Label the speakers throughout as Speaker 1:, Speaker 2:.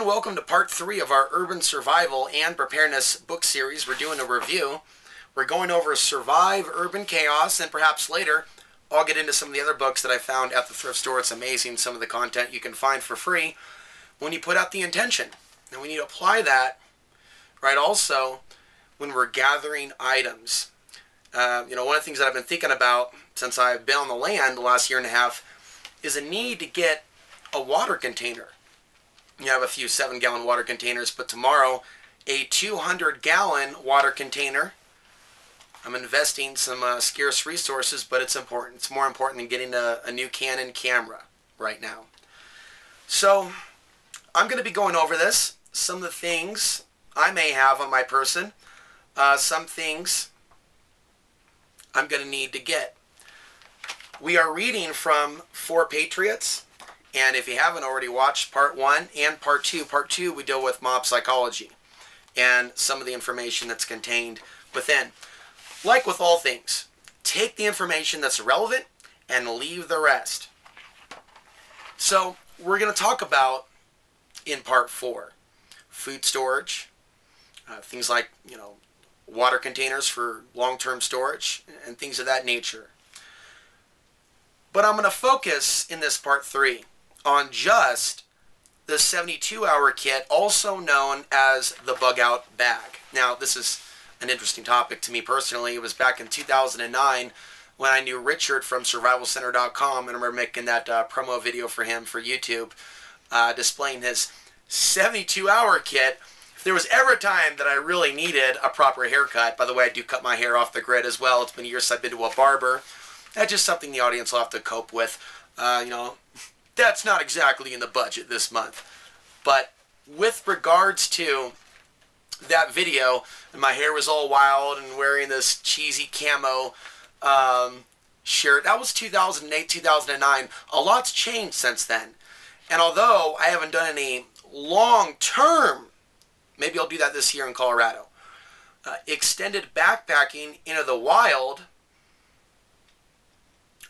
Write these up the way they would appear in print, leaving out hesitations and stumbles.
Speaker 1: welcome to part 3 of our Urban Survival and Preparedness book series. We're doing a review. We're going over Survive Urban Chaos, and perhaps later I'll get into some of the other books that I found at the thrift store. It's amazing some of the content you can find for free when you put out the intention. And we need to apply that, right, also when we're gathering items. One of the things that I've been thinking about since I've been on the land the last year and a half is a need to get a water container. You have a few 7-gallon water containers, but tomorrow a 200-gallon water container. I'm investing some scarce resources, but it's important. It's more important than getting a new Canon camera right now. So I'm going to be going over this, some of the things I may have on my person, some things I'm going to need to get. We are reading from For Patriots. And if you haven't already watched part 1 and part 2 we deal with mob psychology and some of the information that's contained within. Like with all things, take the information that's relevant and leave the rest. So we're going to talk about, in part 4, food storage, things like, water containers for long-term storage and things of that nature. But I'm going to focus in this part 3 on just the 72-hour kit, also known as the bug-out bag. Now, this is an interesting topic to me personally. It was back in 2009 when I knew Richard from survivalcenter.com, and I remember making that promo video for him for YouTube, displaying his 72-hour kit. If there was ever a time that I really needed a proper haircut, by the way, I do cut my hair off the grid as well. It's been years since I've been to a barber. That's just something the audience will have to cope with. That's not exactly in the budget this month. But with regards to that video, and my hair was all wild and wearing this cheesy camo shirt, that was 2008, 2009. A lot's changed since then. And although I haven't done any long-term, maybe I'll do that this year in Colorado, extended backpacking into the wild,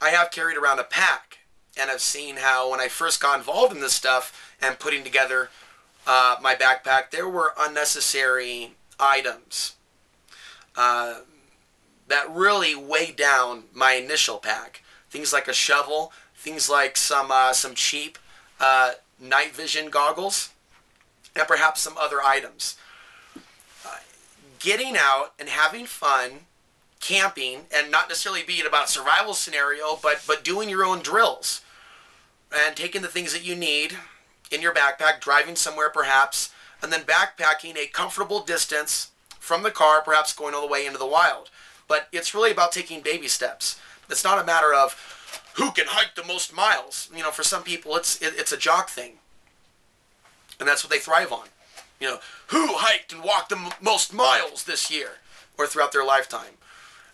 Speaker 1: I have carried around a pack. And I've seen how when I first got involved in this stuff and putting together my backpack, there were unnecessary items that really weighed down my initial pack. Things like a shovel, things like some cheap night vision goggles, and perhaps some other items. Getting out and having fun, camping, and not necessarily being about a survival scenario, but doing your own drills and taking the things that you need in your backpack, driving somewhere perhaps, and then backpacking a comfortable distance from the car, perhaps going all the way into the wild. But it's really about taking baby steps. It's not a matter of who can hike the most miles. For some people it's a jock thing, and that's what they thrive on. Who hiked and walked the most miles this year or throughout their lifetime.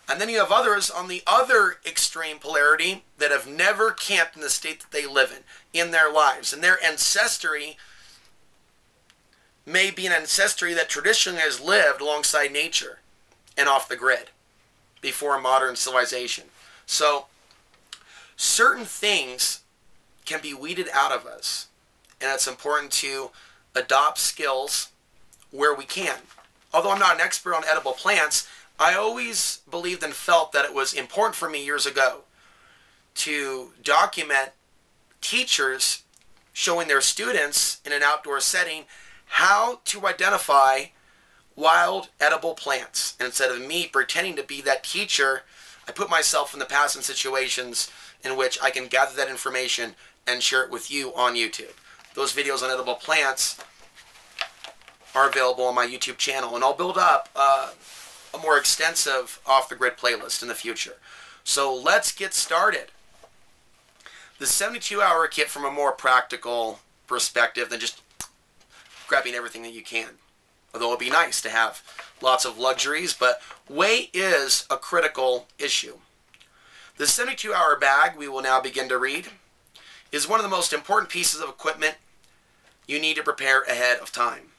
Speaker 1: And then you have others on the other extreme polarity that have never camped in the state that they live in their lives. And their ancestry may be an ancestry that traditionally has lived alongside nature and off the grid before modern civilization. So certain things can be weeded out of us. And it's important to adopt skills where we can. Although I'm not an expert on edible plants, I always believed and felt that it was important for me years ago to document teachers showing their students in an outdoor setting how to identify wild edible plants. And instead of me pretending to be that teacher, I put myself in the past in situations in which I can gather that information and share it with you on YouTube. Those videos on edible plants are available on my YouTube channel, and I'll build up a more extensive off-the-grid playlist in the future. So let's get started. The 72-hour kit from a more practical perspective than just grabbing everything that you can. Although it would be nice to have lots of luxuries, but weight is a critical issue. The 72-hour bag we will now begin to read is one of the most important pieces of equipment you need to prepare ahead of time.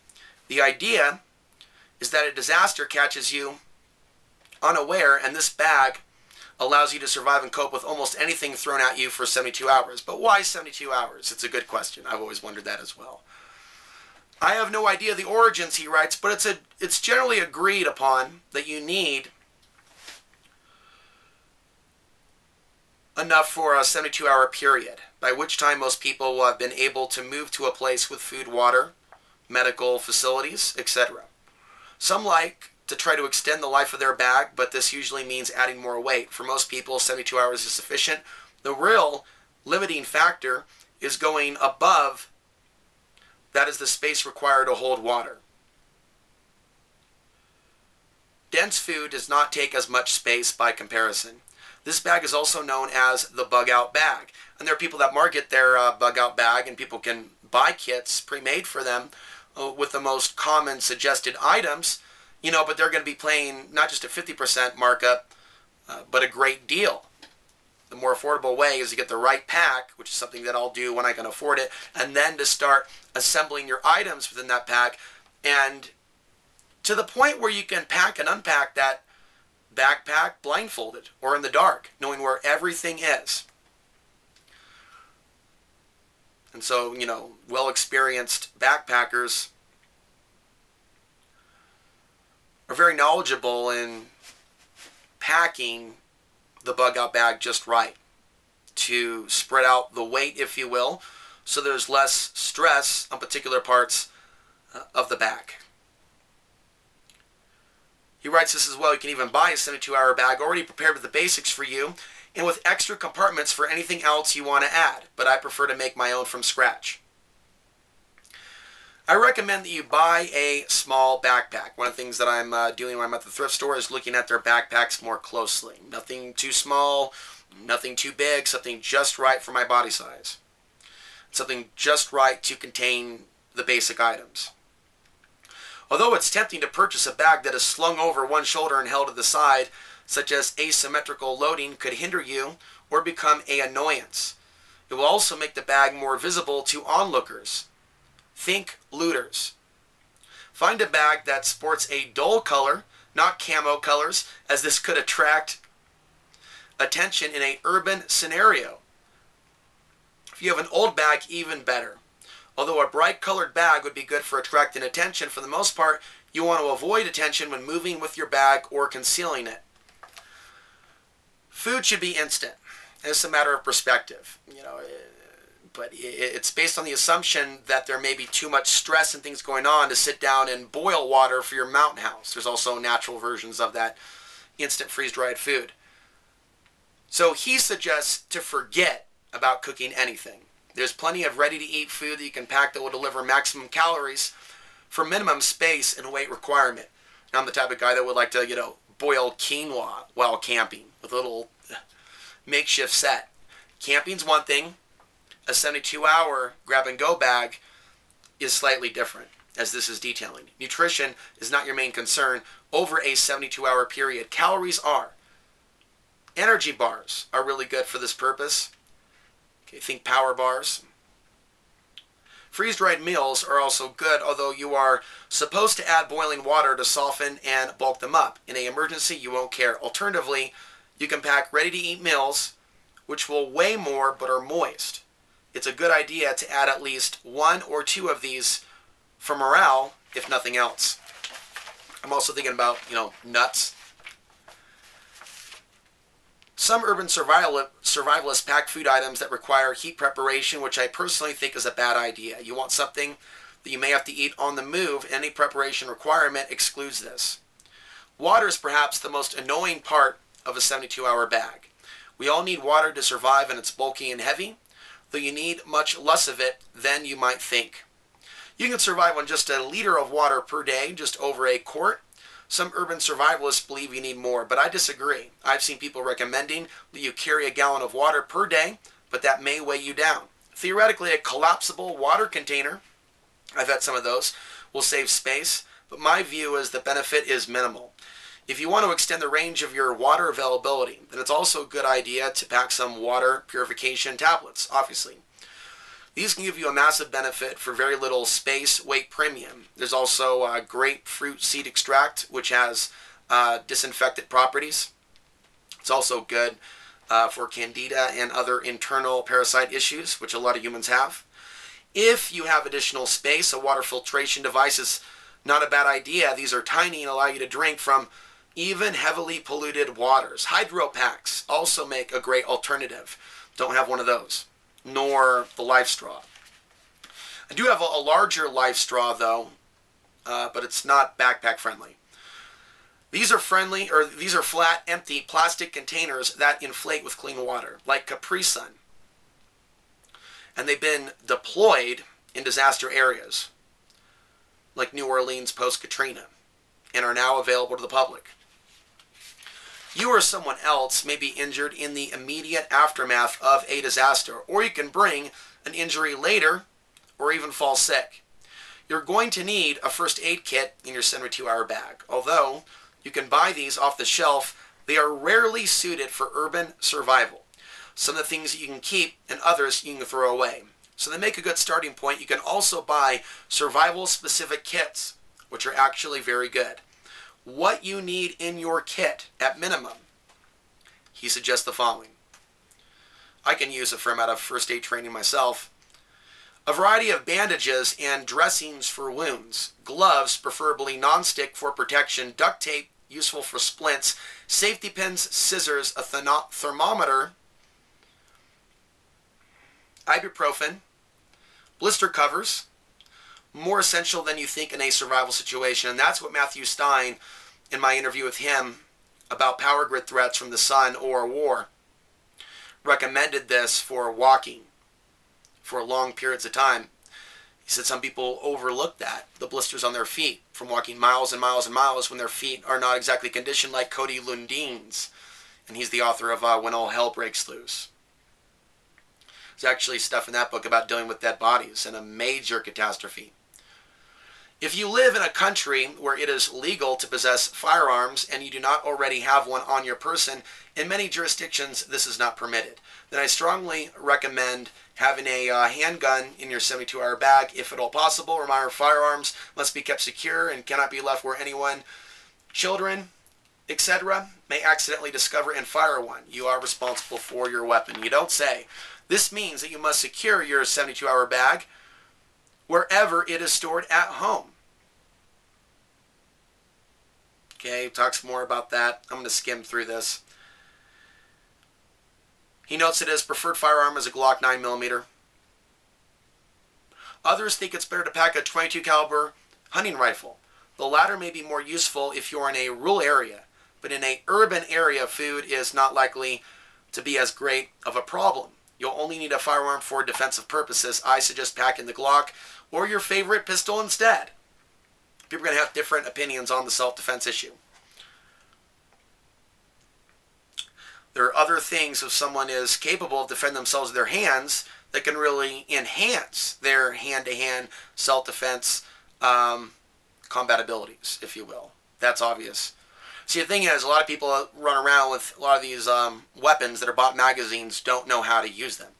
Speaker 1: The idea is that a disaster catches you unaware, and this bag allows you to survive and cope with almost anything thrown at you for 72 hours. But why 72 hours? It's a good question. I've always wondered that as well. I have no idea the origins, he writes, but it's generally agreed upon that you need enough for a 72-hour period, by which time most people will have been able to move to a place with food, water, medical facilities, etc. Some like to try to extend the life of their bag, but this usually means adding more weight. For most people, 72 hours is sufficient. The real limiting factor is going above. That is the space required to hold water. Dense food does not take as much space by comparison. This bag is also known as the bug-out bag. And there are people that market their bug-out bag, and people can buy kits pre-made for them with the most common suggested items, but they're going to be paying not just a 50% markup, but a great deal. The more affordable way is to get the right pack, which is something that I'll do when I can afford it, and then to start assembling your items within that pack, and to the point where you can pack and unpack that backpack blindfolded or in the dark, knowing where everything is. And so, well-experienced backpackers are very knowledgeable in packing the bug-out bag just right to spread out the weight, if you will, so there's less stress on particular parts of the bag. He writes this as well: you can even buy a 72-hour bag already prepared with the basics for you and with extra compartments for anything else you want to add, but I prefer to make my own from scratch. I recommend that you buy a small backpack. One of the things that I'm doing when I'm at the thrift store is looking at their backpacks more closely. Nothing too small, nothing too big, something just right for my body size. Something just right to contain the basic items. Although it's tempting to purchase a bag that is slung over one shoulder and held to the side, such as asymmetrical loading could hinder you or become an annoyance. It will also make the bag more visible to onlookers. Think looters. Find a bag that sports a dull color, not camo colors, as this could attract attention in an urban scenario. If you have an old bag, even better. Although a bright colored bag would be good for attracting attention, for the most part, you want to avoid attention when moving with your bag or concealing it. Food should be instant. It's a matter of perspective. But it's based on the assumption that there may be too much stress and things going on to sit down and boil water for your mountain house. There's also natural versions of that instant freeze-dried food. So he suggests to forget about cooking anything. There's plenty of ready-to-eat food that you can pack that will deliver maximum calories for minimum space and weight requirement. Now, I'm the type of guy that would like to, boil quinoa while camping with a little makeshift set. Camping's one thing. A 72-hour grab-and-go bag is slightly different, as this is detailing. Nutrition is not your main concern over a 72-hour period. Calories are. Energy bars are really good for this purpose. Okay, think power bars. Freeze-dried meals are also good, although you are supposed to add boiling water to soften and bulk them up. In an emergency, you won't care. Alternatively, you can pack ready-to-eat meals, which will weigh more but are moist. It's a good idea to add at least 1 or 2 of these for morale, if nothing else. I'm also thinking about, nuts. Some urban survivalists pack food items that require heat preparation, which I personally think is a bad idea. You want something that you may have to eat on the move. Any preparation requirement excludes this. Water is perhaps the most annoying part of a 72-hour bag. We all need water to survive, and it's bulky and heavy, though you need much less of it than you might think. You can survive on just a liter of water per day, just over a quart. Some urban survivalists believe you need more, but I disagree. I've seen people recommending that you carry a gallon of water per day, but that may weigh you down. Theoretically, a collapsible water container, I've had some of those, will save space, but my view is the benefit is minimal. If you want to extend the range of your water availability, then it's also a good idea to pack some water purification tablets, obviously. These can give you a massive benefit for very little space weight premium. There's also grapefruit seed extract, which has disinfectant properties. It's also good for candida and other internal parasite issues, which a lot of humans have. If you have additional space, a water filtration device is not a bad idea. These are tiny and allow you to drink from even heavily polluted waters. Hydro packs also make a great alternative. Don't have one of those, nor the Life Straw. I do have a larger Life Straw though, but it's not backpack friendly. These are flat, empty plastic containers that inflate with clean water, like Capri Sun. And they've been deployed in disaster areas, like New Orleans post-Katrina, and are now available to the public. You or someone else may be injured in the immediate aftermath of a disaster, or you can bring an injury later, or even fall sick. You're going to need a first aid kit in your 72-hour bag. Although you can buy these off the shelf, they are rarely suited for urban survival. Some of the things that you can keep and others you can throw away. So they make a good starting point. You can also buy survival-specific kits, which are actually very good. What you need in your kit, at minimum, he suggests the following. I can use a fair amount of first aid training myself. A variety of bandages and dressings for wounds, gloves, preferably non-stick for protection, duct tape, useful for splints, safety pins, scissors, a thermometer, ibuprofen, blister covers, more essential than you think in a survival situation. And that's what Matthew Stein, in my interview with him about power grid threats from the sun or war, recommended this for walking for long periods of time. He said some people overlook that, the blisters on their feet from walking miles and miles and miles when their feet are not exactly conditioned like Cody Lundin's. And he's the author of When All Hell Breaks Loose. There's actually stuff in that book about dealing with dead bodies in a major catastrophe. If you live in a country where it is legal to possess firearms and you do not already have one on your person, in many jurisdictions this is not permitted, then I strongly recommend having a handgun in your 72-hour bag if at all possible. Remember, firearms must be kept secure and cannot be left where anyone, children, etc., may accidentally discover and fire one. You are responsible for your weapon. You don't say. This means that you must secure your 72-hour bag wherever it is stored at home. Okay, talks more about that. I'm going to skim through this. He notes that his preferred firearm is a Glock 9mm. Others think it's better to pack a .22 caliber hunting rifle. The latter may be more useful if you're in a rural area, but in an urban area, food is not likely to be as great of a problem. You'll only need a firearm for defensive purposes. I suggest packing the Glock or your favorite pistol instead. People are going to have different opinions on the self-defense issue. There are other things if someone is capable of defending themselves with their hands that can really enhance their hand-to-hand self-defense combat abilities, if you will. That's obvious. See, the thing is, a lot of people run around with a lot of these weapons that are bought magazines, don't know how to use them.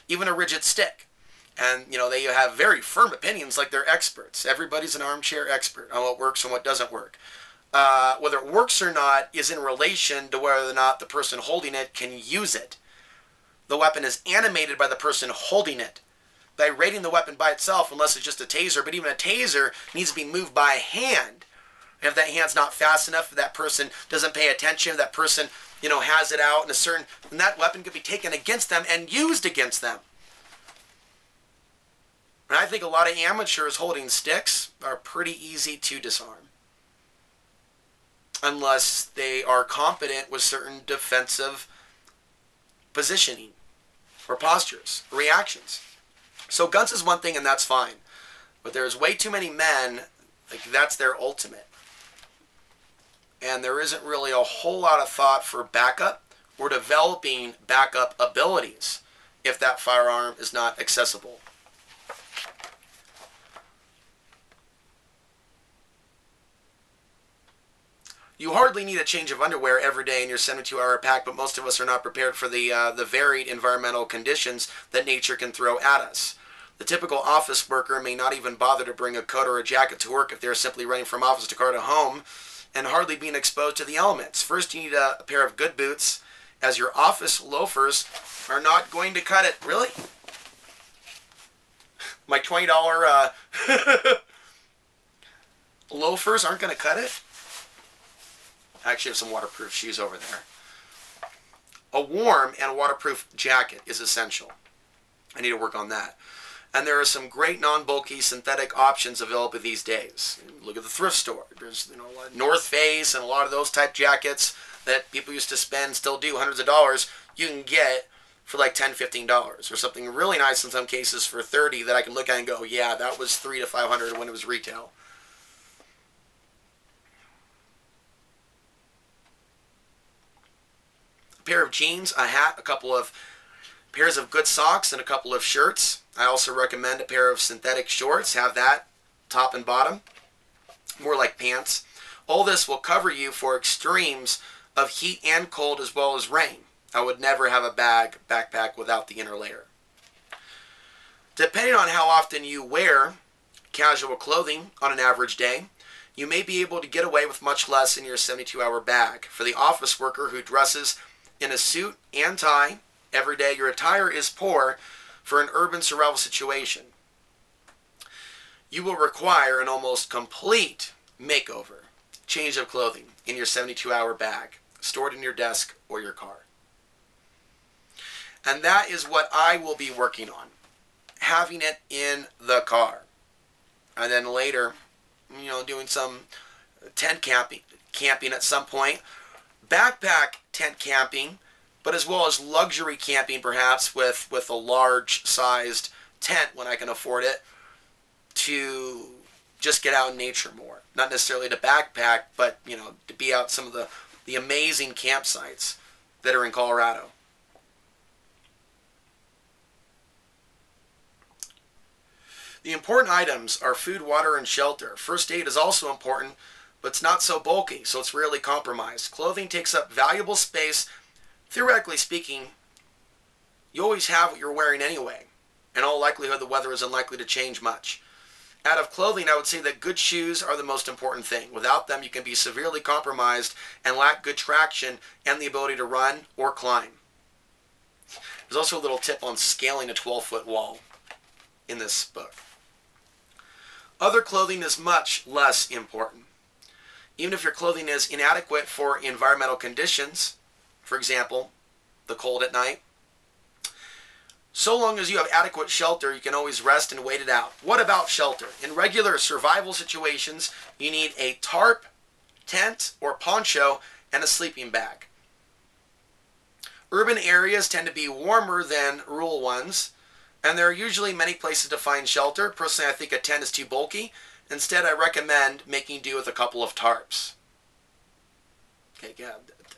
Speaker 1: Even a rigid stick. And, you know, they have very firm opinions like they're experts. Everybody's an armchair expert on what works and what doesn't work. Whether it works or not is in relation to whether or not the person holding it can use it. The weapon is animated by the person holding it. By rating the weapon by itself, unless it's just a taser, but even a taser needs to be moved by hand. And if that hand's not fast enough, if that person doesn't pay attention, if that person, you know, has it out in a certain, then that weapon could be taken against them and used against them. And I think a lot of amateurs holding sticks are pretty easy to disarm. Unless they are competent with certain defensive positioning or postures, reactions. So guns is one thing and that's fine. But there's way too many men, like that's their ultimate. And there isn't really a whole lot of thought for backup or developing backup abilities if that firearm is not accessible. You hardly need a change of underwear every day in your 72-hour pack, but most of us are not prepared for the varied environmental conditions that nature can throw at us. The typical office worker may not even bother to bring a coat or a jacket to work if they're simply running from office to car to home and hardly being exposed to the elements. First, you need a pair of good boots, as your office loafers are not going to cut it. Really? My $20 loafers aren't going to cut it. I actually have some waterproof shoes over there. A warm and waterproof jacket is essential. I need to work on that. And there are some great non-bulky synthetic options available these days. Look at the thrift store. There's North Face and a lot of those type jackets that people used to spend, still do, hundreds of dollars. You can get for like $10, $15, or something really nice in some cases for $30 that I can look at and go, yeah, that was $300 to $500 when it was retail. A pair of jeans, a hat, a couple of pairs of good socks, and a couple of shirts. I also recommend a pair of synthetic shorts. Have that top and bottom, more like pants. All this will cover you for extremes of heat and cold as well as rain. I would never have a backpack without the inner layer. Depending on how often you wear casual clothing on an average day, you may be able to get away with much less in your 72-hour bag. For the office worker who dresses in a suit and tie every day, your attire is poor for an urban survival situation. You will require an almost complete makeover, change of clothing in your 72-hour bag, stored in your desk or your car. And that is what I will be working on, having it in the car. And then later, doing some tent camping at some point, backpack tent camping, but as well as luxury camping perhaps with a large-sized tent when I can afford it, to just get out in nature more. Not necessarily to backpack, but to be out some of the amazing campsites that are in Colorado. The important items are food, water, and shelter. First aid is also important, but it's not so bulky, so it's rarely compromised. Clothing takes up valuable space. Theoretically speaking, you always have what you're wearing anyway. In all likelihood, the weather is unlikely to change much. Out of clothing, I would say that good shoes are the most important thing. Without them, you can be severely compromised and lack good traction and the ability to run or climb. There's also a little tip on scaling a 12-foot wall in this book. Other clothing is much less important. Even if your clothing is inadequate for environmental conditions, for example, the cold at night, so long as you have adequate shelter, you can always rest and wait it out. What about shelter? In regular survival situations, you need a tarp, tent, or poncho, and a sleeping bag. Urban areas tend to be warmer than rural ones, and there are usually many places to find shelter. Personally, I think a tent is too bulky. Instead, I recommend making do with a couple of tarps. Okay, yeah,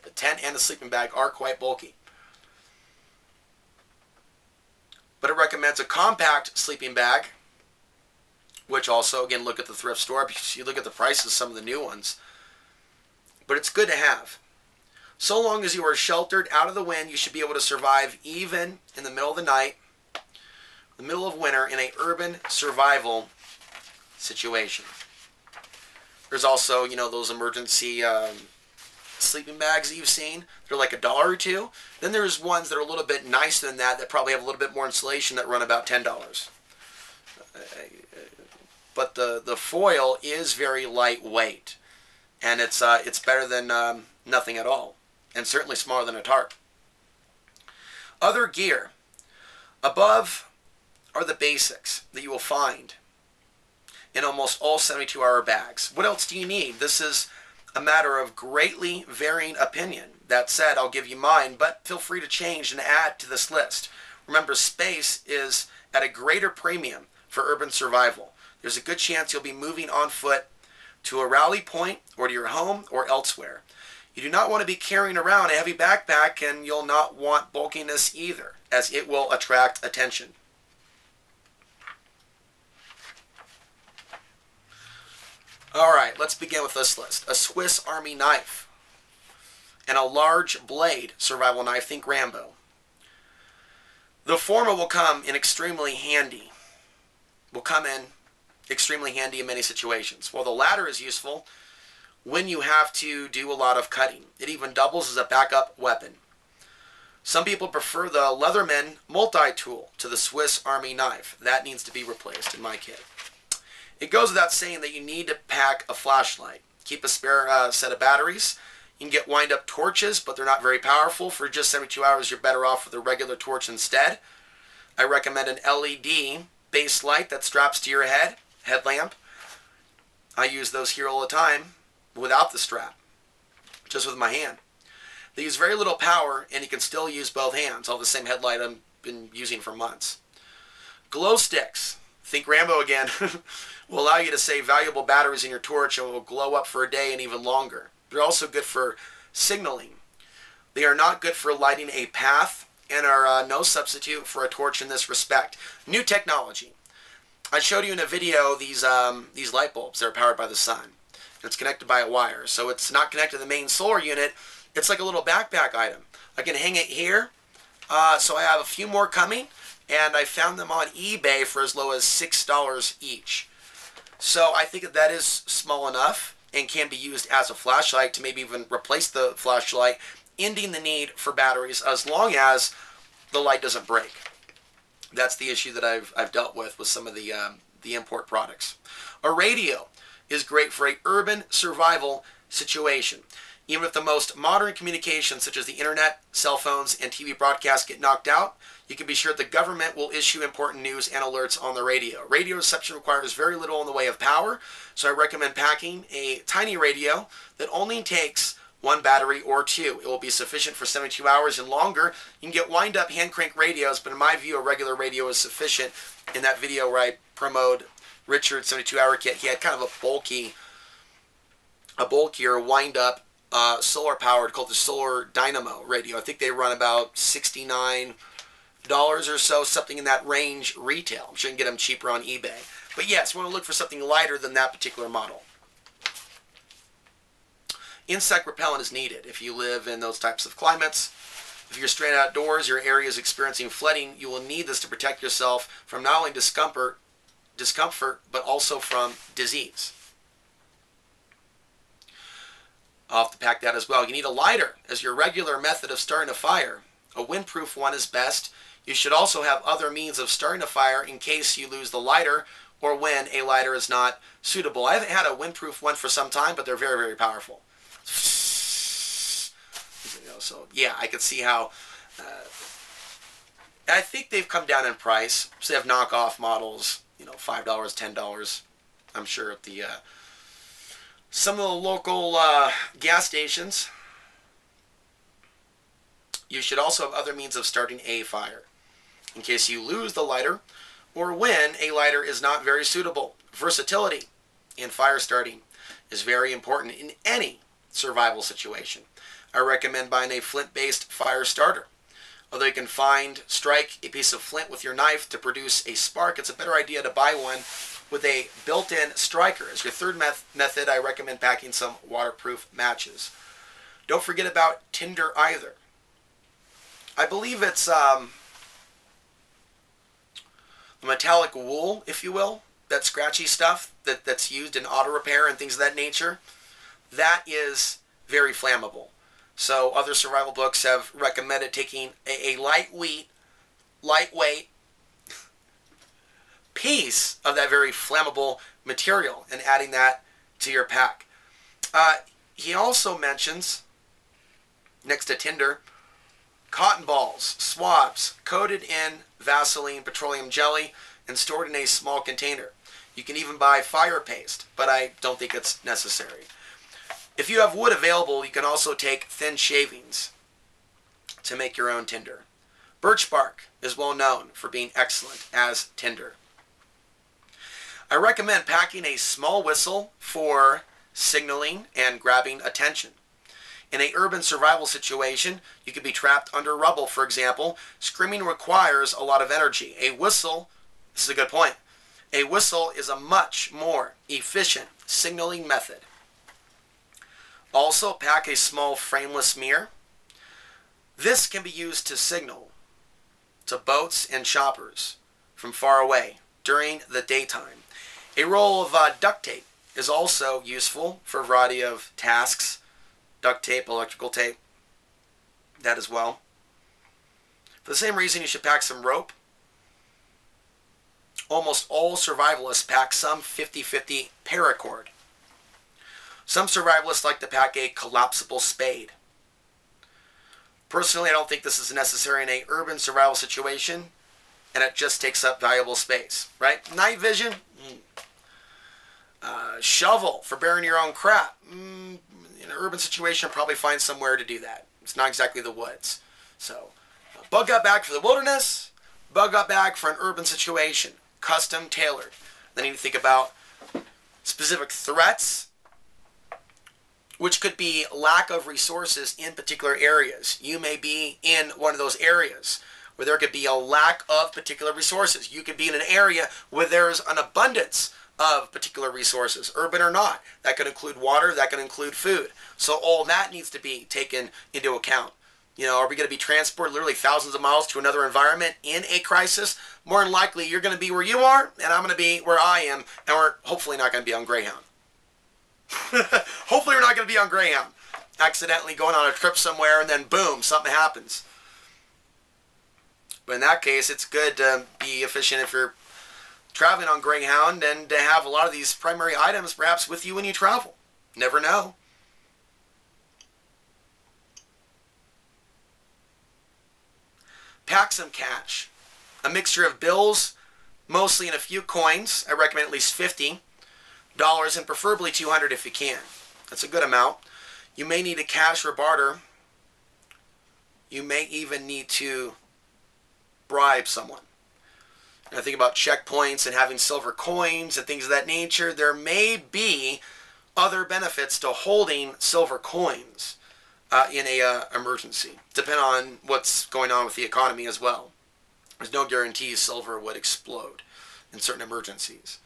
Speaker 1: a tent and a sleeping bag are quite bulky. But it recommends a compact sleeping bag, which also, again, look at the thrift store. Because you look at the prices of some of the new ones. But it's good to have. So long as you are sheltered out of the wind, you should be able to survive even in the middle of the night, the middle of winter, in an urban survival situation. There's also, those emergency sleeping bags that you've seen. They're like $1 or $2. Then there's ones that are a little bit nicer than that probably have a little bit more insulation that run about $10. But the foil is very lightweight, and it's better than nothing at all, and certainly smaller than a tarp. Other gear. Above are the basics that you will find in almost all 72-hour bags. What else do you need? This is a matter of greatly varying opinion. That said, I'll give you mine, but feel free to change and add to this list. Remember, space is at a greater premium for urban survival. There's a good chance you'll be moving on foot to a rally point or to your home or elsewhere. You do not want to be carrying around a heavy backpack, and you'll not want bulkiness either, as it will attract attention. Alright, let's begin with this list. A Swiss Army knife and a large blade survival knife, think Rambo. The former will come in extremely handy. In many situations, while the latter is useful when you have to do a lot of cutting. It even doubles as a backup weapon. Some people prefer the Leatherman multi-tool to the Swiss Army knife. That needs to be replaced in my kit. It goes without saying that you need to pack a flashlight. Keep a spare set of batteries. You can get wind-up torches, but they're not very powerful. For just 72 hours, you're better off with a regular torch instead. I recommend an LED base light that straps to your headlamp. I use those here all the time without the strap, just with my hand. They use very little power, and you can still use both hands. I'll have the same headlight I've been using for months. Glow sticks, think Rambo again, will allow you to save valuable batteries in your torch and will glow up for a day and even longer. They're also good for signaling. They are not good for lighting a path and are no substitute for a torch in this respect. New technology. I showed you in a video these light bulbs. They're powered by the sun. It's connected by a wire, so it's not connected to the main solar unit. It's like a little backpack item. I can hang it here, so I have a few more coming, and I found them on eBay for as low as $6 each. So I think that is small enough and can be used as a flashlight to maybe even replace the flashlight, ending the need for batteries as long as the light doesn't break. That's the issue that I've dealt with some of the import products. A radio is great for a urban survival situation. Even if the most modern communications such as the internet, cell phones, and TV broadcasts get knocked out, you can be sure the government will issue important news and alerts on the radio. Radio reception requires very little in the way of power, so I recommend packing a tiny radio that only takes one battery or two. It will be sufficient for 72 hours and longer. You can get wind-up hand crank radios, but in my view, a regular radio is sufficient. In that video where I promote Richard's 72-hour kit, he had kind of a bulkier wind-up solar-powered, called the Solar Dynamo radio. I think they run about $69 or so, something in that range retail. I'm sure you can get them cheaper on eBay. But yes, we want to look for something lighter than that particular model. Insect repellent is needed if you live in those types of climates. If you're stranded outdoors, your area is experiencing flooding, you will need this to protect yourself from not only discomfort, but also from disease. I'll have to pack that as well. You need a lighter as your regular method of starting a fire. A windproof one is best. You should also have other means of starting a fire in case you lose the lighter or when a lighter is not suitable. I haven't had a windproof one for some time, but they're very, very powerful. So yeah, I could see how. I think they've come down in price. So they have knockoff models, $5, $10. I'm sure at the some of the local gas stations. You should also have other means of starting a fire in case you lose the lighter or when a lighter is not very suitable. Versatility in fire starting is very important in any survival situation. I recommend buying a flint-based fire starter. Although you can strike a piece of flint with your knife to produce a spark, it's a better idea to buy one with a built-in striker. As your third method, I recommend packing some waterproof matches. Don't forget about tinder either. I believe it's the metallic wool, if you will, that scratchy stuff that's used in auto repair and things of that nature. That is very flammable. So other survival books have recommended taking a lightweight piece of that very flammable material and adding that to your pack. He also mentions, next to tinder, cotton balls, swabs, coated in Vaseline petroleum jelly and stored in a small container. You can even buy fire paste, but I don't think it's necessary. If you have wood available, you can also take thin shavings to make your own tinder. Birch bark is well known for being excellent as tinder. I recommend packing a small whistle for signaling and grabbing attention. In an urban survival situation, you could be trapped under rubble, for example. Screaming requires a lot of energy. A whistle, this is a good point, a whistle is a much more efficient signaling method. Also, pack a small frameless mirror. This can be used to signal to boats and shoppers from far away during the daytime. A roll of duct tape is also useful for a variety of tasks. Duct tape, electrical tape, that as well. For the same reason, you should pack some rope. Almost all survivalists pack some 50-50 paracord. Some survivalists like to pack a collapsible spade. Personally, I don't think this is necessary in an urban survival situation, and it just takes up valuable space, right? Night vision, shovel for burying your own crap. In an urban situation, probably find somewhere to do that. It's not exactly the woods. So, bug gut bag for the wilderness, bug gut bag for an urban situation, custom tailored. Then you need to think about specific threats, which could be lack of resources in particular areas. You may be in one of those areas where there could be a lack of particular resources. You could be in an area where there's an abundance of particular resources, urban or not. That could include water, that could include food. So all that needs to be taken into account. You know, are we going to be transported literally thousands of miles to another environment in a crisis? More than likely, you're going to be where you are, and I'm going to be where I am, and we're hopefully not going to be on Greyhound. Hopefully we're not going to be on Greyhound. Accidentally going on a trip somewhere, and then boom, something happens. But in that case, it's good to be efficient if you're traveling on Greyhound and to have a lot of these primary items perhaps with you when you travel. Never know. Pack some cash. A mixture of bills, mostly in a few coins. I recommend at least $50 and preferably $200 if you can. That's a good amount. You may need a cash or barter. You may even need to bribe someone. I think about checkpoints and having silver coins and things of that nature. There may be other benefits to holding silver coins in a emergency, depending on what's going on with the economy as well. There's no guarantee silver would explode in certain emergencies.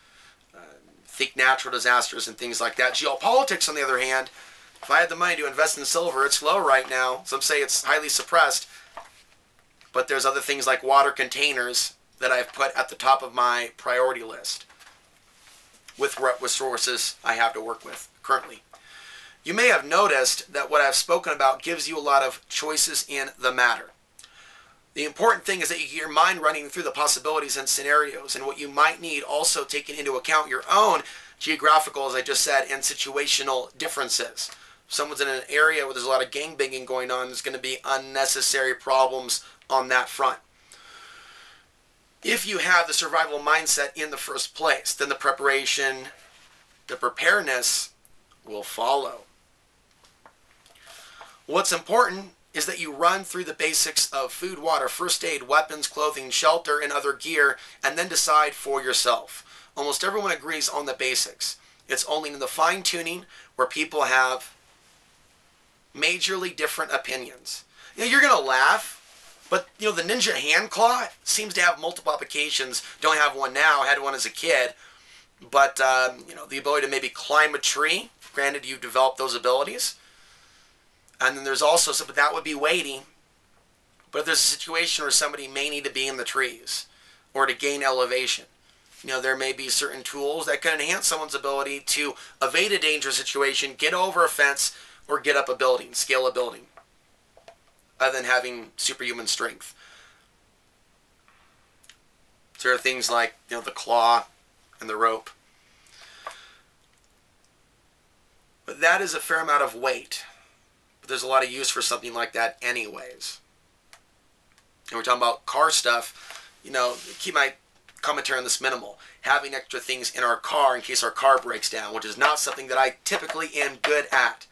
Speaker 1: Think natural disasters and things like that. Geopolitics, on the other hand, if I had the money to invest in silver, it's low right now. Some say it's highly suppressed. But there's other things like water containers that I've put at the top of my priority list with what resources I have to work with currently. You may have noticed that what I've spoken about gives you a lot of choices in the matter. The important thing is that you get your mind running through the possibilities and scenarios and what you might need, also taking into account your own geographical, as I just said, and situational differences. If someone's in an area where there's a lot of gangbanging going on, there's going to be unnecessary problems on that front. If you have the survival mindset in the first place, then the preparation, the preparedness will follow. What's important is that you run through the basics of food, water, first aid, weapons, clothing, shelter, and other gear, and then decide for yourself. Almost everyone agrees on the basics. It's only in the fine-tuning where people have majorly different opinions. You know, you're going to laugh. But, you know, the ninja hand claw seems to have multiple applications. Don't have one now. I had one as a kid. But, you know, the ability to maybe climb a tree. Granted, you've developed those abilities. And then there's also, but that would be weighty. But if there's a situation where somebody may need to be in the trees or to gain elevation, you know, there may be certain tools that can enhance someone's ability to evade a dangerous situation, get over a fence, or get up a building, scale a building, other than having superhuman strength. So there are things like, you know, the claw and the rope. But that is a fair amount of weight. But there's a lot of use for something like that anyways. And we're talking about car stuff. You know, keep my commentary on this minimal. Having extra things in our car in case our car breaks down, which is not something that I typically am good at.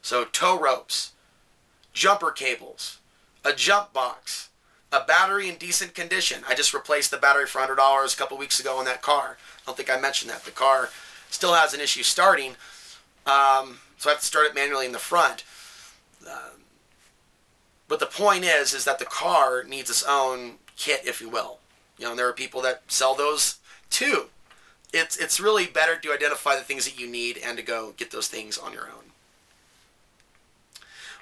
Speaker 1: So tow ropes, jumper cables, a jump box, a battery in decent condition. I just replaced the battery for $100 a couple weeks ago in that car. I don't think I mentioned that. The car still has an issue starting, so I have to start it manually in the front. But the point is that the car needs its own kit, if you will. You know, and there are people that sell those too. It's really better to identify the things that you need and to go get those things on your own.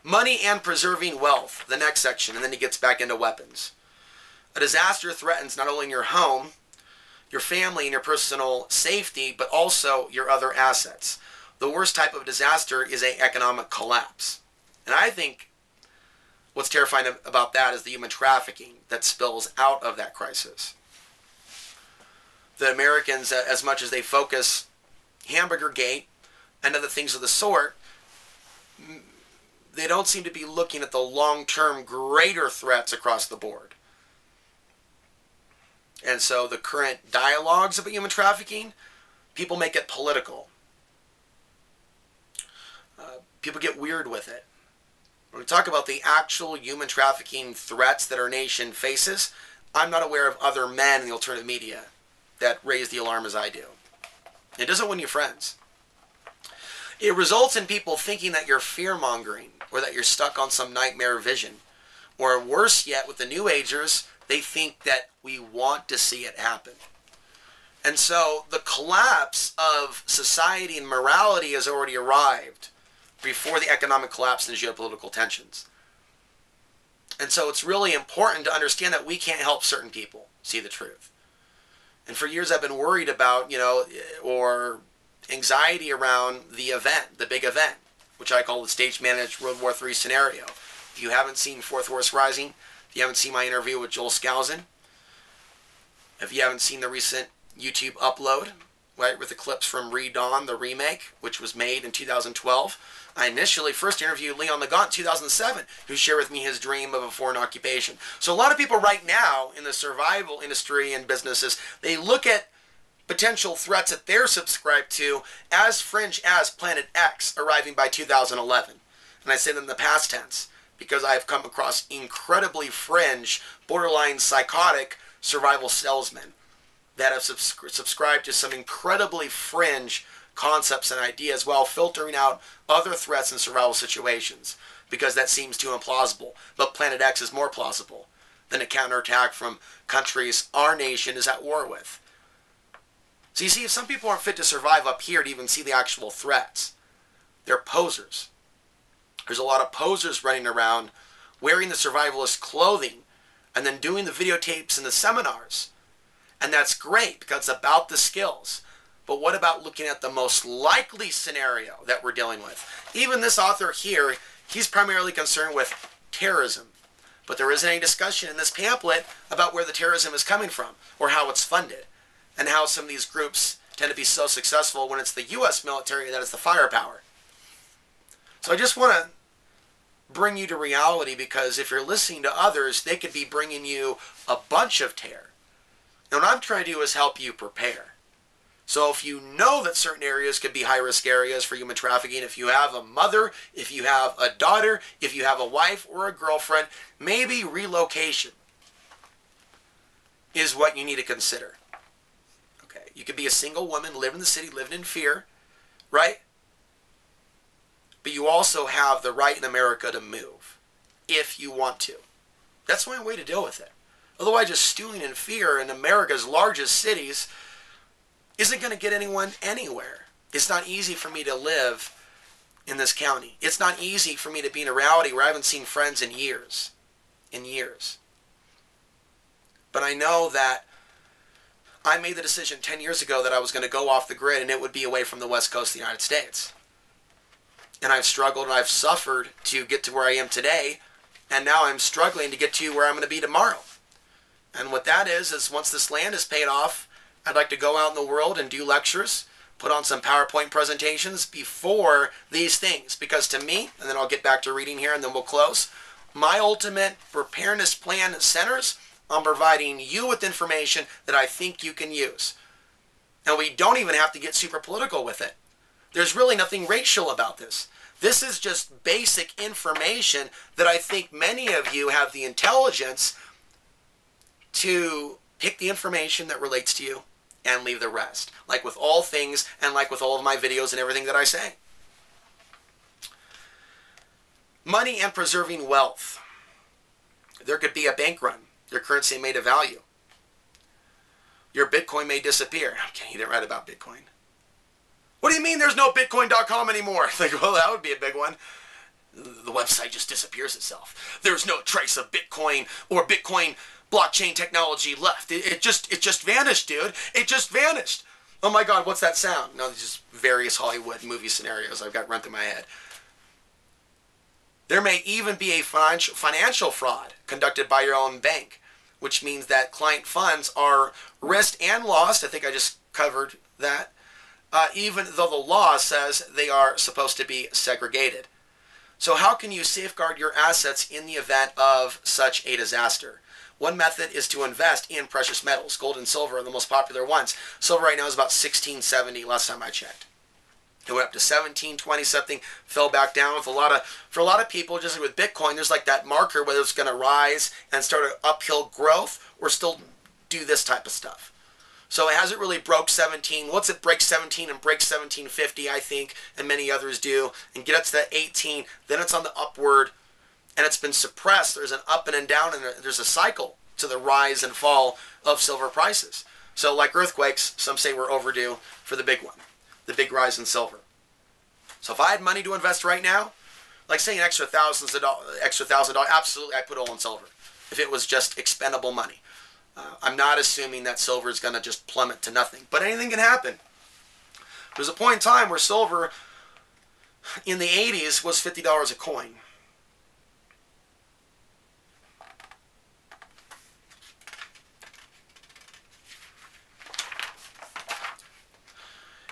Speaker 1: Money and preserving wealth, the next section, and then he gets back into weapons. A disaster threatens not only your home, your family, and your personal safety, but also your other assets. The worst type of disaster is an economic collapse. And I think what's terrifying about that is the human trafficking that spills out of that crisis. The Americans, as much as they focus Hamburger Gate and other things of the sort, they don't seem to be looking at the long-term greater threats across the board. And so the current dialogues about human trafficking, people make it political. People get weird with it. When we talk about the actual human trafficking threats that our nation faces, I'm not aware of other men in the alternative media that raise the alarm as I do. It doesn't win you friends. It results in people thinking that you're fear-mongering or that you're stuck on some nightmare vision. Or worse yet, with the New Agers, they think that we want to see it happen. And so the collapse of society and morality has already arrived before the economic collapse and geopolitical tensions. And so it's really important to understand that we can't help certain people see the truth. And for years I've been worried about, or anxiety around the event, the big event, which I call the stage-managed World War III scenario. If you haven't seen Fourth Horse Rising, if you haven't seen my interview with Joel Skousen, if you haven't seen the recent YouTube upload, right, with the clips from Redawn, the remake, which was made in 2012, I initially first interviewed Leon Nagant in 2007, who shared with me his dream of a foreign occupation. So a lot of people right now in the survival industry and businesses, they look at potential threats that they're subscribed to as fringe as Planet X arriving by 2011. And I say that in the past tense because I've come across incredibly fringe, borderline psychotic survival salesmen that have subscribed to some incredibly fringe concepts and ideas while filtering out other threats in survival situations because that seems too implausible. But Planet X is more plausible than a counterattack from countries our nation is at war with. So you see, if some people aren't fit to survive up here to even see the actual threats, they're posers. There's a lot of posers running around wearing the survivalist clothing and then doing the videotapes and the seminars. And that's great because it's about the skills. But what about looking at the most likely scenario that we're dealing with? Even this author here, he's primarily concerned with terrorism. But there isn't any discussion in this pamphlet about where the terrorism is coming from or how it's funded and how some of these groups tend to be so successful when it's the U.S. military that is the firepower. So I just want to bring you to reality because if you're listening to others, they could be bringing you a bunch of terror. And what I'm trying to do is help you prepare. So if you know that certain areas could be high-risk areas for human trafficking, if you have a mother, if you have a daughter, if you have a wife or a girlfriend, maybe relocation is what you need to consider. Okay, you could be a single woman, live in the city, living in fear, right? But you also have the right in America to move if you want to. That's the only way to deal with it. Otherwise, just stewing in fear in America's largest cities isn't going to get anyone anywhere. It's not easy for me to live in this county. It's not easy for me to be in a reality where I haven't seen friends in years. But I know that I made the decision 10 years ago that I was going to go off the grid and it would be away from the west coast of the United States. And I've struggled and I've suffered to get to where I am today. And now I'm struggling to get to where I'm going to be tomorrow. And what that is once this land is paid off, I'd like to go out in the world and do lectures, put on some PowerPoint presentations before these things. Because to me, and then I'll get back to reading here and then we'll close, my ultimate preparedness plan centers on providing you with information that I think you can use. And we don't even have to get super political with it. There's really nothing racial about this. This is just basic information that I think many of you have the intelligence to pick the information that relates to you and leave the rest. Like with all things and like with all of my videos and everything that I say. Money and preserving wealth. There could be a bank run. Your currency may devalue. Your Bitcoin may disappear. Okay, you didn't write about Bitcoin. What do you mean there's no Bitcoin.com anymore? Like, well, that would be a big one. The website just disappears itself. There's no trace of Bitcoin or Bitcoin blockchain technology left. It just vanished, dude. It just vanished. Oh my God, what's that sound? No, it's just various Hollywood movie scenarios I've got run through my head. There may even be a financial fraud conducted by your own bank, which means that client funds are risked and lost. I think I just covered that. Even though the law says they are supposed to be segregated. So how can you safeguard your assets in the event of such a disaster? One method is to invest in precious metals. Gold and silver are the most popular ones. Silver right now is about $16.70 last time I checked. It went up to 17.20 something, fell back down. For a lot of people, just like with Bitcoin, there's like that marker whether it's going to rise and start an uphill growth or still do this type of stuff. So it hasn't really broke 17. Once it breaks 17 and breaks 17.50, I think, and many others do, and get up to that 18, then it's on the upward, and it's been suppressed. There's an up and a down, and there's a cycle to the rise and fall of silver prices. So like earthquakes, some say we're overdue for the big one, the big rise in silver. So if I had money to invest right now, like say an extra $1,000, absolutely I'd put it all in silver if it was just expendable money. I'm not assuming that silver is going to just plummet to nothing, but anything can happen. There's a point in time where silver in the 80s was $50 a coin.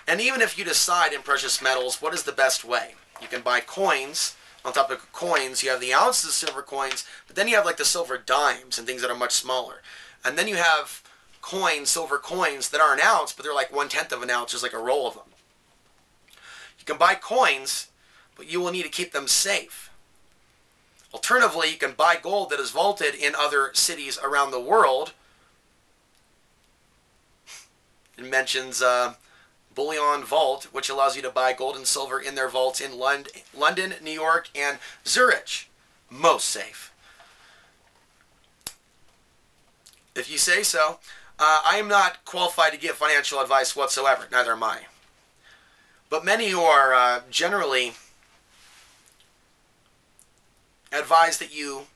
Speaker 1: And even if you decide in precious metals, what is the best way? You can buy coins. On top of coins, you have the ounces of silver coins, but then you have like the silver dimes and things that are much smaller. And then you have coins, silver coins that are an ounce, but they're like 1/10 of an ounce, just like a roll of them. You can buy coins, but you will need to keep them safe. Alternatively, you can buy gold that is vaulted in other cities around the world. It mentions Bullion Vault, which allows you to buy gold and silver in their vaults in London, New York, and Zurich. Most safe. If you say so. I am not qualified to give financial advice whatsoever. Neither am I. But many who are generally advise that you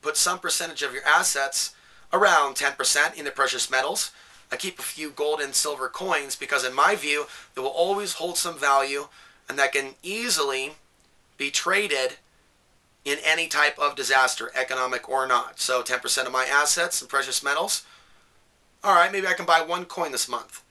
Speaker 1: put some percentage of your assets, around 10%, into precious metals. I keep a few gold and silver coins because in my view, they will always hold some value and that can easily be traded in any type of disaster, economic or not. So 10% of my assets in precious metals. All right, maybe I can buy one coin this month.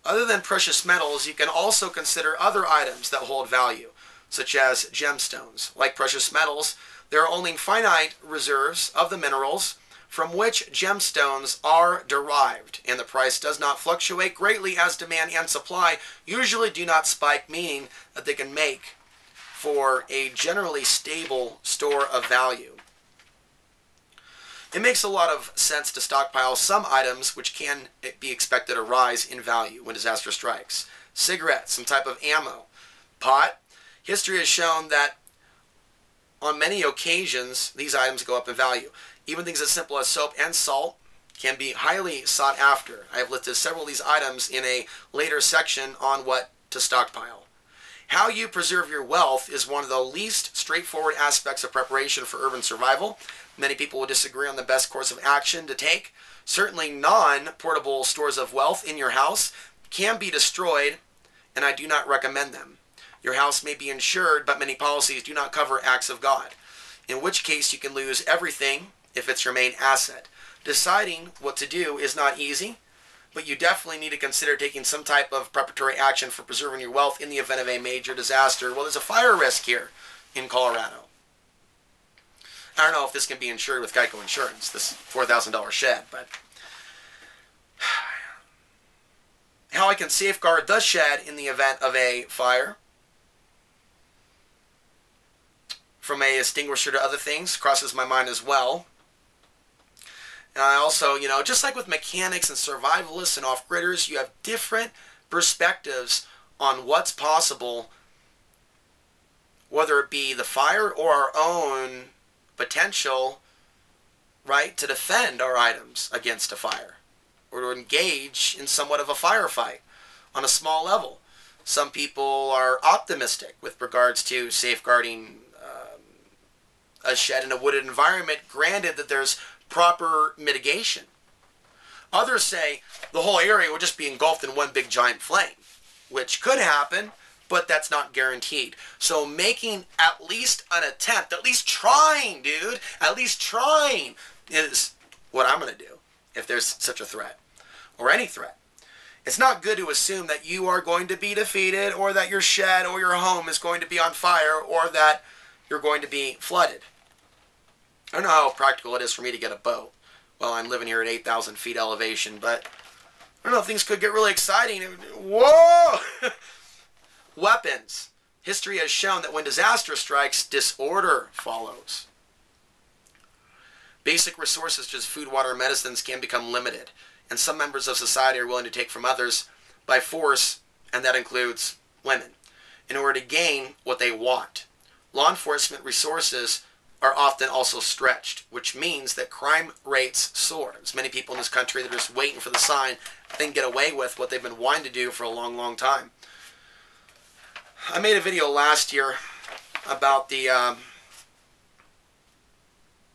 Speaker 1: Other than precious metals, you can also consider other items that hold value, such as gemstones. Like precious metals, there are only finite reserves of the minerals from which gemstones are derived, and the price does not fluctuate greatly as demand and supply usually do not spike, meaning that they can make for a generally stable store of value. It makes a lot of sense to stockpile some items which can be expected to rise in value when disaster strikes. Cigarettes, some type of ammo, pot. History has shown that on many occasions these items go up in value. Even things as simple as soap and salt can be highly sought after. I have listed several of these items in a later section on what to stockpile. How you preserve your wealth is one of the least straightforward aspects of preparation for urban survival. Many people will disagree on the best course of action to take. Certainly non-portable stores of wealth in your house can be destroyed, and I do not recommend them. Your house may be insured, but many policies do not cover acts of God, in which case you can lose everything if it's your main asset. Deciding what to do is not easy, but you definitely need to consider taking some type of preparatory action for preserving your wealth in the event of a major disaster. Well, there's a fire risk here in Colorado. I don't know if this can be insured with Geico Insurance, this $4,000 shed, but how I can safeguard the shed in the event of a fire from a extinguisher to other things crosses my mind as well. And I also, just like with mechanics and survivalists and off-gridders, you have different perspectives on what's possible, whether it be the fire or our own potential, right, to defend our items against a fire or to engage in somewhat of a firefight on a small level. Some people are optimistic with regards to safeguarding a shed in a wooded environment, granted that there's proper mitigation. Others say the whole area would just be engulfed in one big giant flame, which could happen, but that's not guaranteed. So making at least an attempt, at least trying, dude, at least trying is what I'm going to do if there's such a threat, or any threat. It's not good to assume that you are going to be defeated, or that your shed or your home is going to be on fire, or that you're going to be flooded. I don't know how practical it is for me to get a boat while I'm living here at 8,000 feet elevation, but I don't know, things could get really exciting. Whoa! Weapons. History has shown that when disaster strikes, disorder follows. Basic resources such as food, water, and medicines can become limited, and some members of society are willing to take from others by force, and that includes women, in order to gain what they want. Law enforcement resources are often also stretched, which means that crime rates soar. There's many people in this country that are just waiting for the sign they can get away with what they've been wanting to do for a long, long time. I made a video last year about the,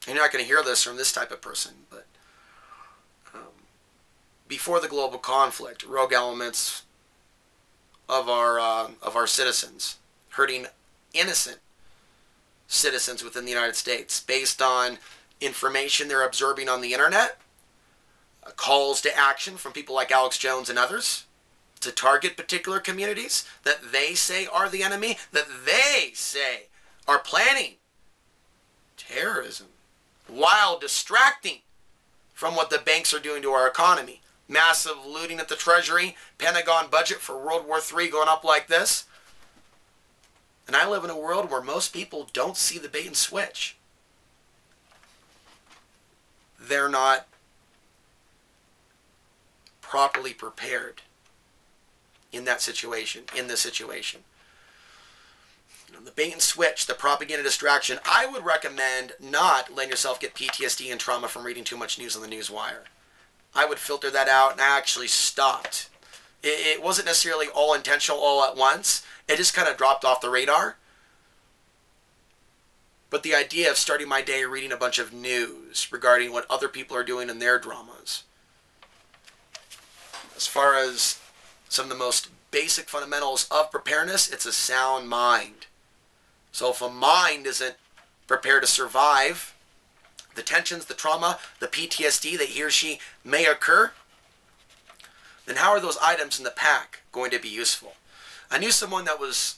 Speaker 1: you're not going to hear this from this type of person, but before the global conflict, rogue elements of our citizens hurting innocent citizens within the United States based on information they're observing on the internet, calls to action from people like Alex Jones and others to target particular communities that they say are the enemy, that they say are planning terrorism while distracting from what the banks are doing to our economy. Massive looting at the Treasury, Pentagon budget for World War III going up like this. And I live in a world where most people don't see the bait and switch. They're not properly prepared in that situation, in this situation. The bait and switch, the propaganda distraction, I would recommend not letting yourself get PTSD and trauma from reading too much news on the news wire. I would filter that out, and I actually stopped. It wasn't necessarily all intentional all at once. It just kind of dropped off the radar. But the idea of starting my day reading a bunch of news regarding what other people are doing in their dramas, as far as some of the most basic fundamentals of preparedness, it's a sound mind. So if a mind isn't prepared to survive the tensions, the trauma, the PTSD that he or she may occur, then how are those items in the pack going to be useful? I knew someone that was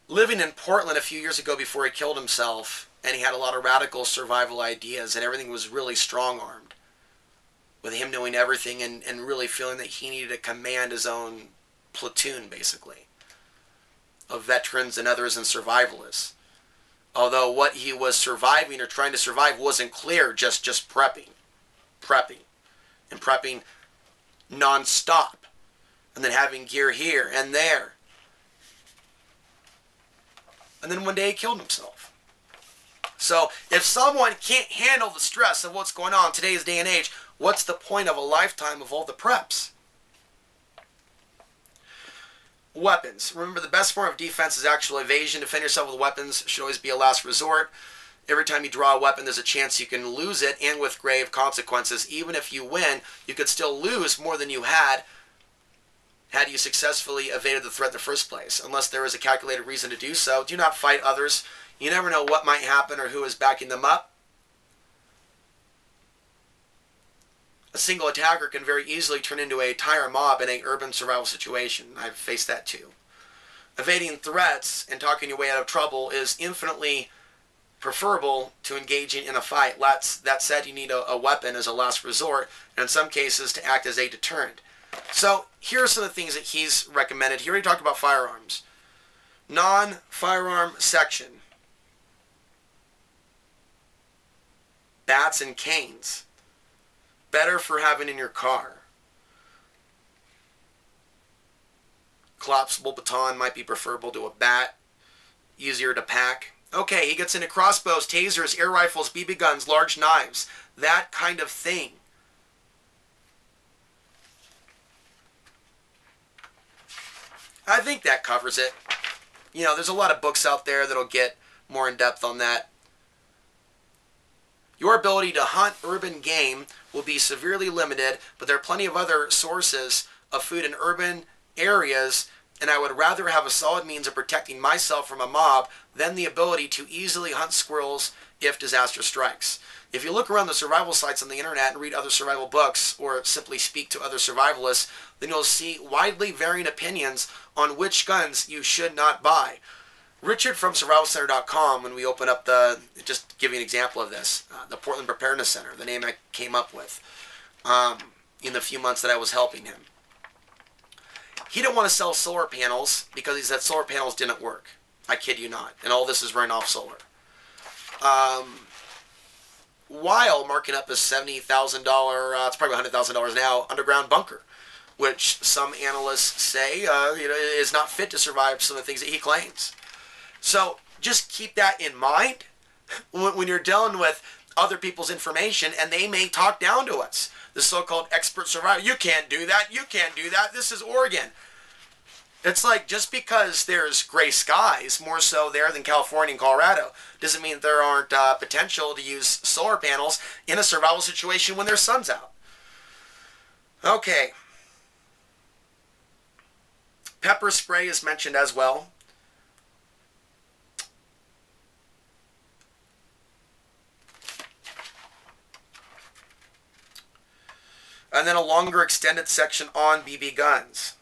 Speaker 1: living in Portland a few years ago before he killed himself, and he had a lot of radical survival ideas, and everything was really strong-armed, with him knowing everything and really feeling that he needed to command his own platoon, basically, of veterans and others and survivalists. Although what he was surviving or trying to survive wasn't clear, just prepping, and prepping non-stop, and then having gear here and there. And then one day he killed himself. So if someone can't handle the stress of what's going on in today's day and age, what's the point of a lifetime of all the preps? Weapons. Remember, the best form of defense is actual evasion. Defend yourself with weapons should always be a last resort. Every time you draw a weapon, there's a chance you can lose it, and with grave consequences. Even if you win, you could still lose more than you had you successfully evaded the threat in the first place. Unless there is a calculated reason to do so, do not fight others. You never know what might happen or who is backing them up. A single attacker can very easily turn into a tire mob in an urban survival situation. I've faced that too. Evading threats and talking your way out of trouble is infinitely preferable to engaging in a fight. That said, you need a weapon as a last resort, and in some cases to act as a deterrent. So here are some of the things that he's recommended. He already talked about firearms. Non-firearm section. Bats and canes. Better for having in your car. Collapsible baton might be preferable to a bat. Easier to pack. Okay, he gets into crossbows, tasers, air rifles, BB guns, large knives. That kind of thing. I think that covers it. You know, there's a lot of books out there that'll get more in depth on that. Your ability to hunt urban game will be severely limited, but there are plenty of other sources of food in urban areas, and I would rather have a solid means of protecting myself from a mob than the ability to easily hunt squirrels if disaster strikes. If you look around the survival sites on the internet and read other survival books or simply speak to other survivalists, then you'll see widely varying opinions on which guns you should not buy. Richard from survivalcenter.com, when we open up just to give you an example of this, the Portland Preparedness Center, the name I came up with in the few months that I was helping him. He didn't want to sell solar panels because he said solar panels didn't work. I kid you not. And all this is running off solar. While marking up a $70,000, it's probably $100,000 now, underground bunker, which some analysts say is not fit to survive some of the things that he claims. So just keep that in mind when you're dealing with other people's information, and they may talk down to us. The so-called expert survivor, you can't do that, you can't do that, this is Oregon. It's like, just because there's gray skies, more so there than California and Colorado, doesn't mean there aren't potential to use solar panels in a survival situation when their sun's out. Okay. Pepper spray is mentioned as well. And then a longer extended section on BB guns.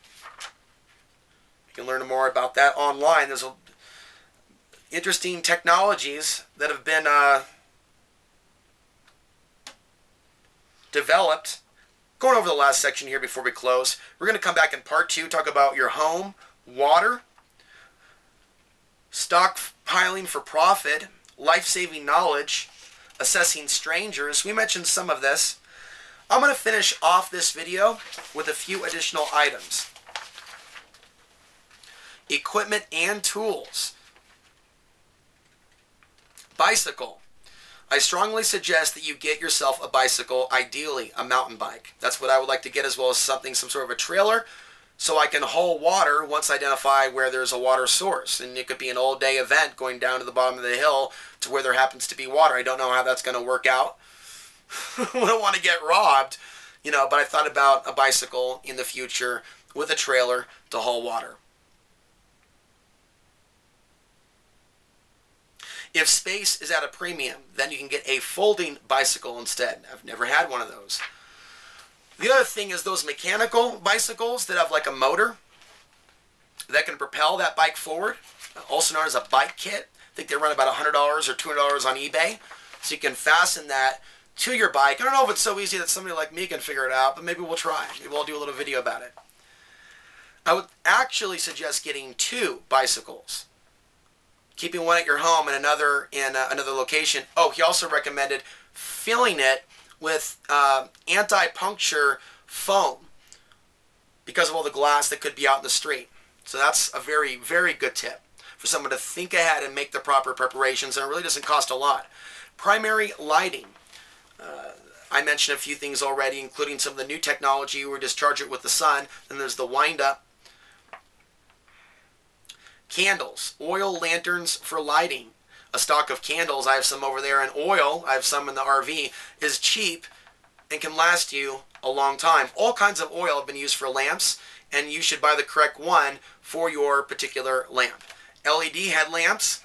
Speaker 1: You can learn more about that online. There's interesting technologies that have been developed. Going over the last section here before we close, we're going to come back in part 2, talk about your home, water, stockpiling for profit, life-saving knowledge, assessing strangers. We mentioned some of this. I'm going to finish off this video with a few additional items. Equipment and tools. Bicycle. I strongly suggest that you get yourself a bicycle, ideally a mountain bike. That's what I would like to get, as well as some sort of a trailer, so I can haul water once I identify where there's a water source. And it could be an all-day event going down to the bottom of the hill to where there happens to be water. I don't know how that's going to work out. I don't want to get robbed, but I thought about a bicycle in the future with a trailer to haul water. If space is at a premium, then you can get a folding bicycle instead. I've never had one of those. The other thing is those mechanical bicycles that have like a motor that can propel that bike forward, also known as a bike kit. I think they run about $100 or $200 on eBay. So you can fasten that to your bike. I don't know if it's so easy that somebody like me can figure it out, but maybe we'll try. Maybe we'll do a little video about it. I would actually suggest getting 2 bicycles. Keeping one at your home and another in another location. Oh, he also recommended filling it with anti-puncture foam because of all the glass that could be out in the street. So that's a very, very good tip for someone to think ahead and make the proper preparations, and it really doesn't cost a lot. Primary lighting. I mentioned a few things already, including some of the new technology where you discharge it with the sun. Then there's the wind-up. Candles, oil lanterns for lighting. A stock of candles, I have some over there, and oil, I have some in the RV, is cheap and can last you a long time. All kinds of oil have been used for lamps, and you should buy the correct one for your particular lamp. LED headlamps.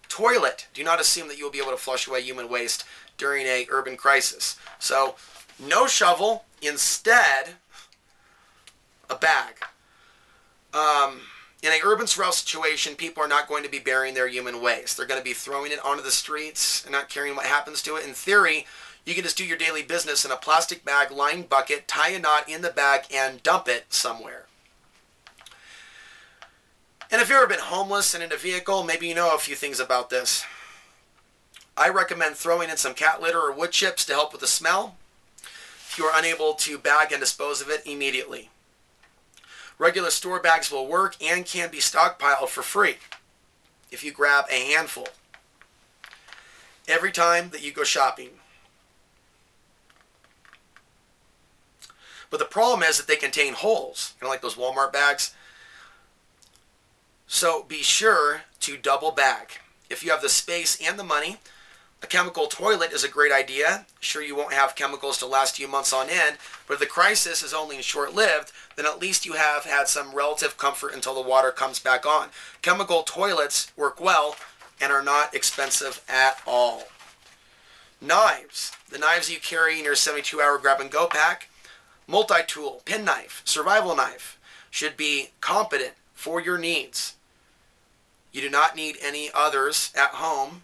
Speaker 1: Toilet. Do not assume that you will be able to flush away human waste during a urban crisis. So, no shovel, instead, a bag. In an urban survival situation, people are not going to be burying their human waste. They're going to be throwing it onto the streets and not caring what happens to it. In theory, you can just do your daily business in a plastic bag, lined bucket, tie a knot in the bag, and dump it somewhere. And if you've ever been homeless and in a vehicle, maybe you know a few things about this. I recommend throwing in some cat litter or wood chips to help with the smell if you are unable to bag and dispose of it immediately. Regular store bags will work and can be stockpiled for free if you grab a handful every time that you go shopping. But the problem is that they contain holes, kind of like those Walmart bags. So be sure to double bag. If you have the space and the money, A chemical toilet is a great idea. Sure, you won't have chemicals to last you months on end, but if the crisis is only short-lived, then at least you have had some relative comfort until the water comes back on. Chemical toilets work well and are not expensive at all. Knives. The knives you carry in your 72-hour grab-and-go pack, multi-tool, pen knife, survival knife, should be competent for your needs. You do not need any others at home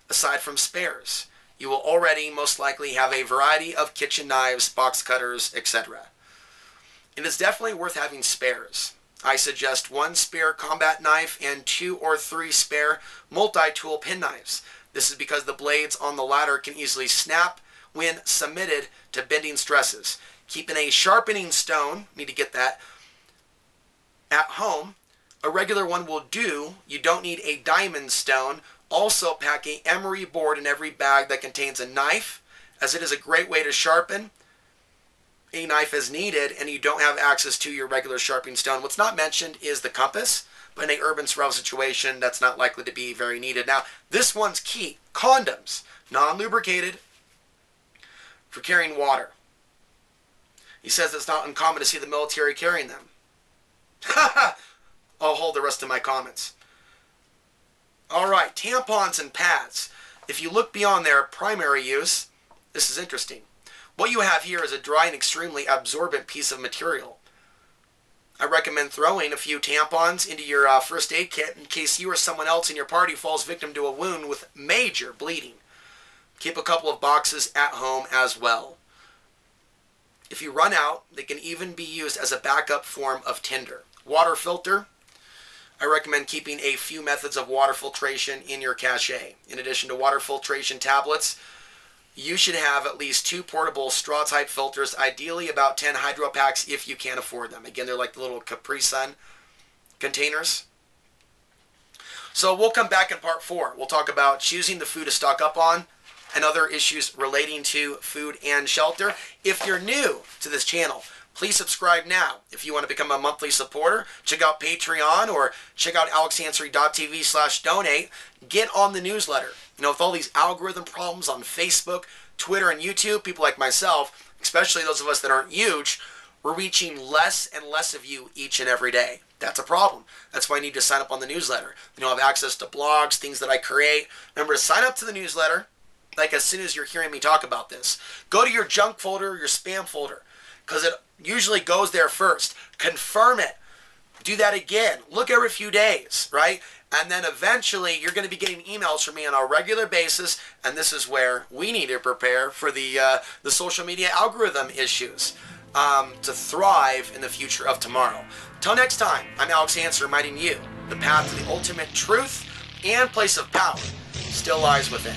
Speaker 1: aside from spares. You will already most likely have a variety of kitchen knives, box cutters, etc. It is definitely worth having spares. I suggest 1 spare combat knife and 2 or 3 spare multi-tool pen knives. This is because the blades on the latter can easily snap when submitted to bending stresses. Keeping a sharpening stone, need to get that, at home. A regular one will do. You don't need a diamond stone. Also pack a emery board in every bag that contains a knife, as it is a great way to sharpen a knife as needed and you don't have access to your regular sharpening stone. What's not mentioned is the compass, but in an urban survival situation, that's not likely to be very needed. Now, this one's key. Condoms, non-lubricated, for carrying water. He says it's not uncommon to see the military carrying them. I'll hold the rest of my comments. All right, tampons and pads. If you look beyond their primary use, this is interesting. What you have here is a dry and extremely absorbent piece of material. I recommend throwing a few tampons into your first aid kit in case you or someone else in your party falls victim to a wound with major bleeding. Keep a couple of boxes at home as well. If you run out, they can even be used as a backup form of tinder. Water filter. I recommend keeping a few methods of water filtration in your cache. In addition to water filtration tablets, you should have at least 2 portable straw-type filters, ideally about 10 hydro packs if you can afford them. Again, they're like the little Capri Sun containers. So we'll come back in part 4. We'll talk about choosing the food to stock up on and other issues relating to food and shelter. If you're new to this channel, please subscribe now. If you want to become a monthly supporter, check out Patreon or check out alexansary.tv/donate. Get on the newsletter. You know, with all these algorithm problems on Facebook, Twitter, and YouTube, people like myself, especially those of us that aren't huge, we're reaching less and less of you each and every day. That's a problem. That's why I need to sign up on the newsletter. You know, I have access to blogs, things that I create. Remember to sign up to the newsletter, like as soon as you're hearing me talk about this. Go to your junk folder or your spam folder, because it usually goes there first. Confirm it. Do that again. Look every few days, right? And then eventually you're going to be getting emails from me on a regular basis, and this is where we need to prepare for the social media algorithm issues to thrive in the future of tomorrow. Till next time, I'm Alex Hanser, reminding you the path to the ultimate truth and place of power still lies within.